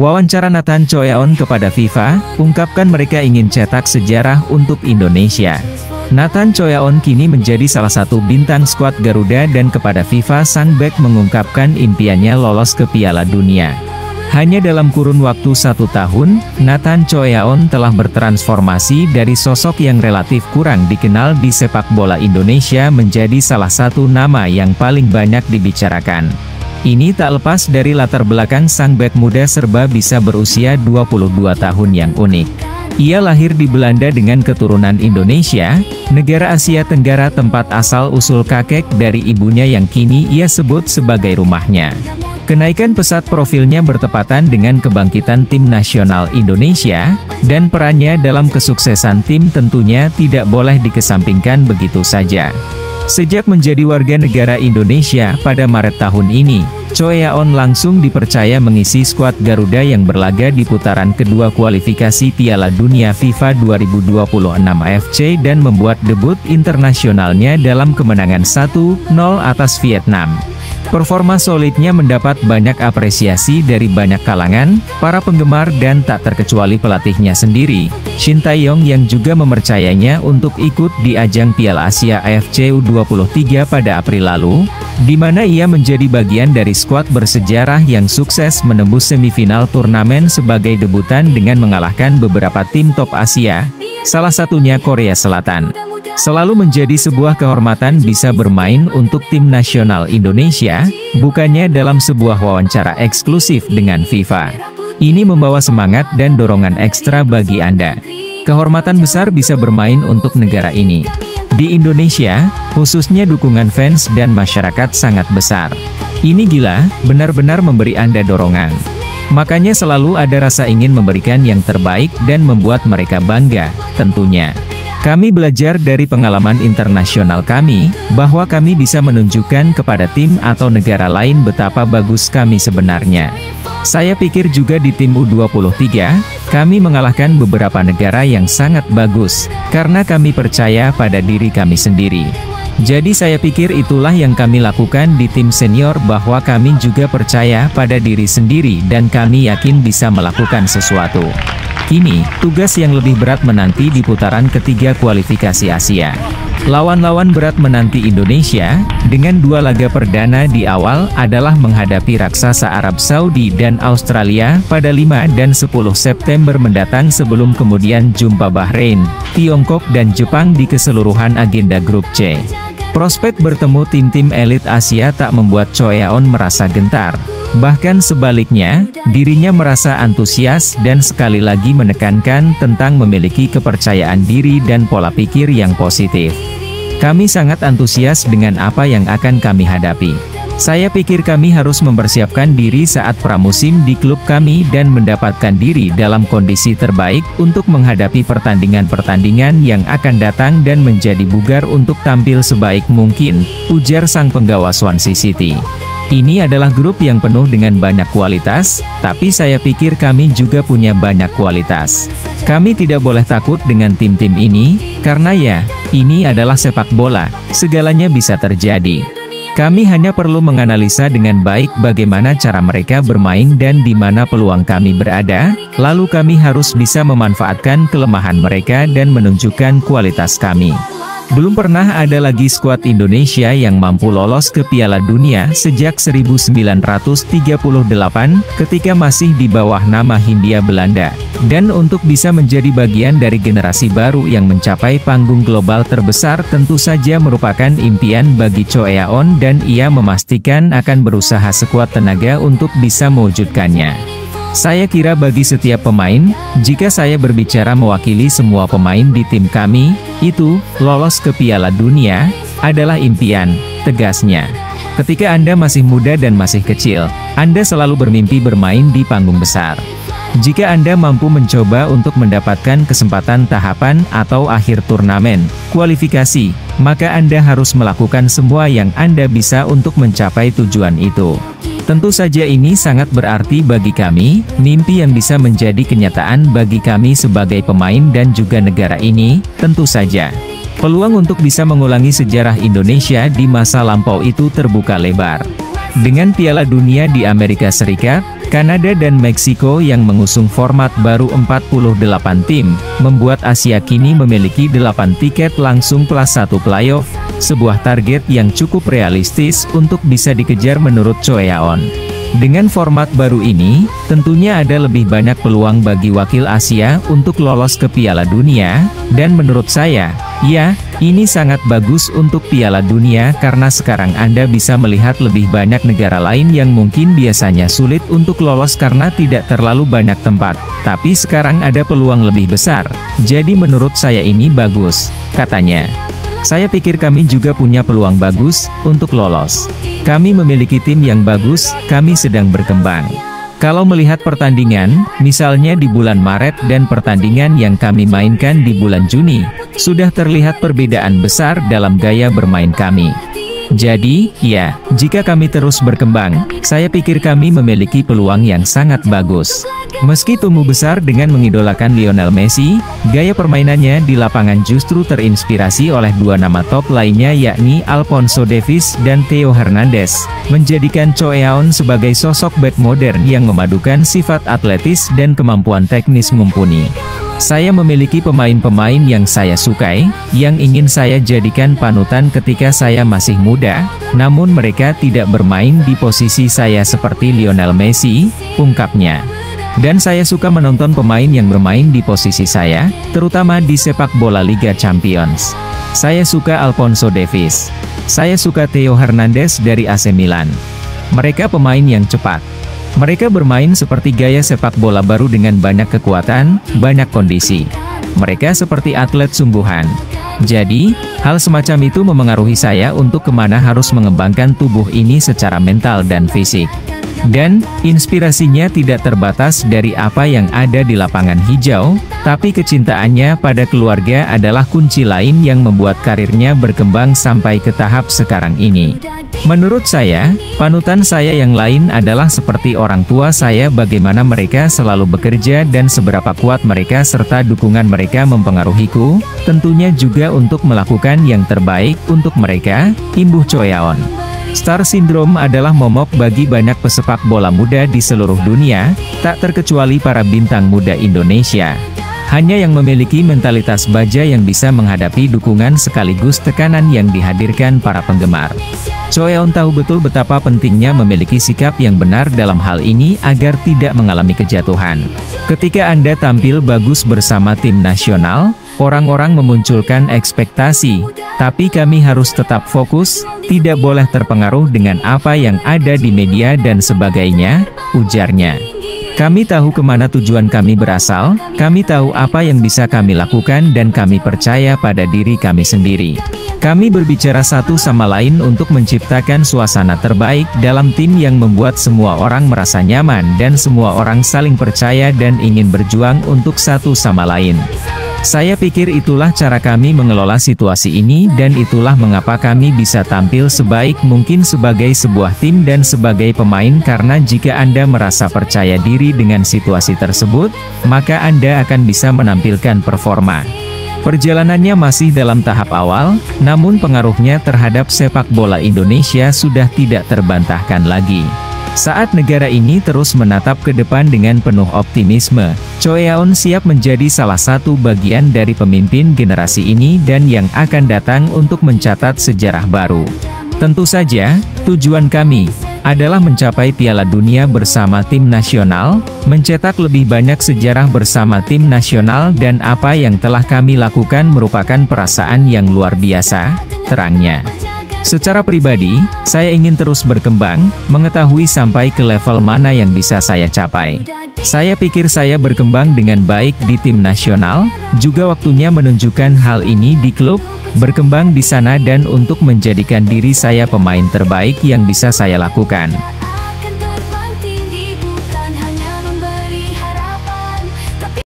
Wawancara Nathan Choeon kepada FIFA, ungkapkan mereka ingin cetak sejarah untuk Indonesia. Nathan Choeon kini menjadi salah satu bintang skuad Garuda dan kepada FIFA sang bek mengungkapkan impiannya lolos ke Piala Dunia. Hanya dalam kurun waktu 1 tahun, Nathan Choeon telah bertransformasi dari sosok yang relatif kurang dikenal di sepak bola Indonesia menjadi salah satu nama yang paling banyak dibicarakan. Ini tak lepas dari latar belakang sang bek muda serba bisa berusia 22 tahun yang unik. Ia lahir di Belanda dengan keturunan Indonesia, negara Asia Tenggara tempat asal-usul kakek dari ibunya yang kini ia sebut sebagai rumahnya. Kenaikan pesat profilnya bertepatan dengan kebangkitan tim nasional Indonesia, dan perannya dalam kesuksesan tim tentunya tidak boleh dikesampingkan begitu saja. Sejak menjadi warga negara Indonesia pada Maret tahun ini, Choeon langsung dipercaya mengisi skuad Garuda yang berlaga di putaran kedua kualifikasi Piala Dunia FIFA 2026 AFC dan membuat debut internasionalnya dalam kemenangan 1-0 atas Vietnam. Performa solidnya mendapat banyak apresiasi dari banyak kalangan, para penggemar dan tak terkecuali pelatihnya sendiri, Shin Tae-yong yang juga mempercayainya untuk ikut di ajang Piala Asia AFC U23 pada April lalu, di mana ia menjadi bagian dari skuad bersejarah yang sukses menembus semifinal turnamen sebagai debutan dengan mengalahkan beberapa tim top Asia, salah satunya Korea Selatan. Selalu menjadi sebuah kehormatan bisa bermain untuk tim nasional Indonesia, bukannya dalam sebuah wawancara eksklusif dengan FIFA. Ini membawa semangat dan dorongan ekstra bagi Anda. Kehormatan besar bisa bermain untuk negara ini. Di Indonesia, khususnya dukungan fans dan masyarakat sangat besar. Ini gila, benar-benar memberi Anda dorongan. Makanya selalu ada rasa ingin memberikan yang terbaik dan membuat mereka bangga, tentunya. Kami belajar dari pengalaman internasional kami, bahwa kami bisa menunjukkan kepada tim atau negara lain betapa bagus kami sebenarnya. Saya pikir juga di tim U23, kami mengalahkan beberapa negara yang sangat bagus, karena kami percaya pada diri kami sendiri. Jadi saya pikir itulah yang kami lakukan di tim senior bahwa kami juga percaya pada diri sendiri dan kami yakin bisa melakukan sesuatu. Kini, tugas yang lebih berat menanti di putaran ketiga kualifikasi Asia. Lawan-lawan berat menanti Indonesia, dengan 2 laga perdana di awal adalah menghadapi raksasa Arab Saudi dan Australia pada 5 dan 10 September mendatang sebelum kemudian jumpa Bahrain, Tiongkok dan Jepang di keseluruhan agenda grup C. Prospek bertemu tim-tim elit Asia tak membuat Choeon merasa gentar. Bahkan sebaliknya, dirinya merasa antusias dan sekali lagi menekankan tentang memiliki kepercayaan diri dan pola pikir yang positif. Kami sangat antusias dengan apa yang akan kami hadapi. Saya pikir kami harus mempersiapkan diri saat pramusim di klub kami dan mendapatkan diri dalam kondisi terbaik untuk menghadapi pertandingan-pertandingan yang akan datang dan menjadi bugar untuk tampil sebaik mungkin, ujar sang penggawa Swansea City. Ini adalah grup yang penuh dengan banyak kualitas, tapi saya pikir kami juga punya banyak kualitas. Kami tidak boleh takut dengan tim-tim ini, karena ya, ini adalah sepak bola, segalanya bisa terjadi. Kami hanya perlu menganalisa dengan baik bagaimana cara mereka bermain dan di mana peluang kami berada, lalu kami harus bisa memanfaatkan kelemahan mereka dan menunjukkan kualitas kami. Belum pernah ada lagi skuad Indonesia yang mampu lolos ke Piala Dunia sejak 1938 ketika masih di bawah nama Hindia Belanda. Dan untuk bisa menjadi bagian dari generasi baru yang mencapai panggung global terbesar tentu saja merupakan impian bagi Choeon dan ia memastikan akan berusaha sekuat tenaga untuk bisa mewujudkannya. Saya kira bagi setiap pemain, jika saya berbicara mewakili semua pemain di tim kami, itu, lolos ke Piala Dunia, adalah impian, tegasnya. Ketika Anda masih muda dan masih kecil, Anda selalu bermimpi bermain di panggung besar. Jika Anda mampu mencoba untuk mendapatkan kesempatan tahapan atau akhir turnamen, kualifikasi, maka Anda harus melakukan semua yang Anda bisa untuk mencapai tujuan itu. Tentu saja ini sangat berarti bagi kami, mimpi yang bisa menjadi kenyataan bagi kami sebagai pemain dan juga negara ini, tentu saja. Peluang untuk bisa mengulangi sejarah Indonesia di masa lampau itu terbuka lebar. Dengan Piala Dunia di Amerika Serikat, Kanada dan Meksiko yang mengusung format baru 48 tim, membuat Asia kini memiliki 8 tiket langsung plus 1 playoff, sebuah target yang cukup realistis untuk bisa dikejar menurut Choi Yaon. Dengan format baru ini, tentunya ada lebih banyak peluang bagi wakil Asia untuk lolos ke Piala Dunia, dan menurut saya, ya, ini sangat bagus untuk Piala Dunia karena sekarang Anda bisa melihat lebih banyak negara lain yang mungkin biasanya sulit untuk lolos karena tidak terlalu banyak tempat, tapi sekarang ada peluang lebih besar. Jadi menurut saya ini bagus, katanya. Saya pikir kami juga punya peluang bagus untuk lolos. Kami memiliki tim yang bagus, kami sedang berkembang. Kalau melihat pertandingan, misalnya di bulan Maret dan pertandingan yang kami mainkan di bulan Juni, sudah terlihat perbedaan besar dalam gaya bermain kami. Jadi, ya, jika kami terus berkembang, saya pikir kami memiliki peluang yang sangat bagus. Meski tumbuh besar dengan mengidolakan Lionel Messi, gaya permainannya di lapangan justru terinspirasi oleh dua nama top lainnya yakni Alphonso Davies dan Theo Hernandez, menjadikan Choi Yaon sebagai sosok bek modern yang memadukan sifat atletis dan kemampuan teknis mumpuni. Saya memiliki pemain-pemain yang saya sukai, yang ingin saya jadikan panutan ketika saya masih muda, namun mereka tidak bermain di posisi saya seperti Lionel Messi, ungkapnya. Dan saya suka menonton pemain yang bermain di posisi saya, terutama di sepak bola Liga Champions. Saya suka Alphonso Davies. Saya suka Theo Hernandez dari AC Milan. Mereka pemain yang cepat. Mereka bermain seperti gaya sepak bola baru dengan banyak kekuatan, banyak kondisi. Mereka seperti atlet sungguhan. Jadi, hal semacam itu memengaruhi saya untuk kemana harus mengembangkan tubuh ini secara mental dan fisik. Dan, inspirasinya tidak terbatas dari apa yang ada di lapangan hijau, tapi kecintaannya pada keluarga adalah kunci lain yang membuat karirnya berkembang sampai ke tahap sekarang ini. Menurut saya, panutan saya yang lain adalah seperti orang tua saya, bagaimana mereka selalu bekerja dan seberapa kuat mereka serta dukungan mereka mempengaruhiku, tentunya juga untuk melakukan yang terbaik untuk mereka, imbuh Choi Yaon. Star Syndrome adalah momok bagi banyak pesepak bola muda di seluruh dunia, tak terkecuali para bintang muda Indonesia. Hanya yang memiliki mentalitas baja yang bisa menghadapi dukungan sekaligus tekanan yang dihadirkan para penggemar. Choi Yaon tahu betul betapa pentingnya memiliki sikap yang benar dalam hal ini agar tidak mengalami kejatuhan. Ketika Anda tampil bagus bersama tim nasional, orang-orang memunculkan ekspektasi, tapi kami harus tetap fokus, tidak boleh terpengaruh dengan apa yang ada di media dan sebagainya, ujarnya. Kami tahu kemana tujuan kami berasal, kami tahu apa yang bisa kami lakukan dan kami percaya pada diri kami sendiri. Kami berbicara satu sama lain untuk menciptakan suasana terbaik dalam tim yang membuat semua orang merasa nyaman dan semua orang saling percaya dan ingin berjuang untuk satu sama lain. Saya pikir itulah cara kami mengelola situasi ini dan itulah mengapa kami bisa tampil sebaik mungkin sebagai sebuah tim dan sebagai pemain, karena jika Anda merasa percaya diri dengan situasi tersebut, maka Anda akan bisa menampilkan performa. Perjalanannya masih dalam tahap awal, namun pengaruhnya terhadap sepak bola Indonesia sudah tidak terbantahkan lagi. Saat negara ini terus menatap ke depan dengan penuh optimisme, Choi Yaon siap menjadi salah satu bagian dari pemimpin generasi ini dan yang akan datang untuk mencatat sejarah baru. Tentu saja, tujuan kami adalah mencapai Piala Dunia bersama tim nasional, mencetak lebih banyak sejarah bersama tim nasional, dan apa yang telah kami lakukan merupakan perasaan yang luar biasa, terangnya. Secara pribadi, saya ingin terus berkembang, mengetahui sampai ke level mana yang bisa saya capai. Saya pikir saya berkembang dengan baik di tim nasional, juga waktunya menunjukkan hal ini di klub, berkembang di sana dan untuk menjadikan diri saya pemain terbaik yang bisa saya lakukan.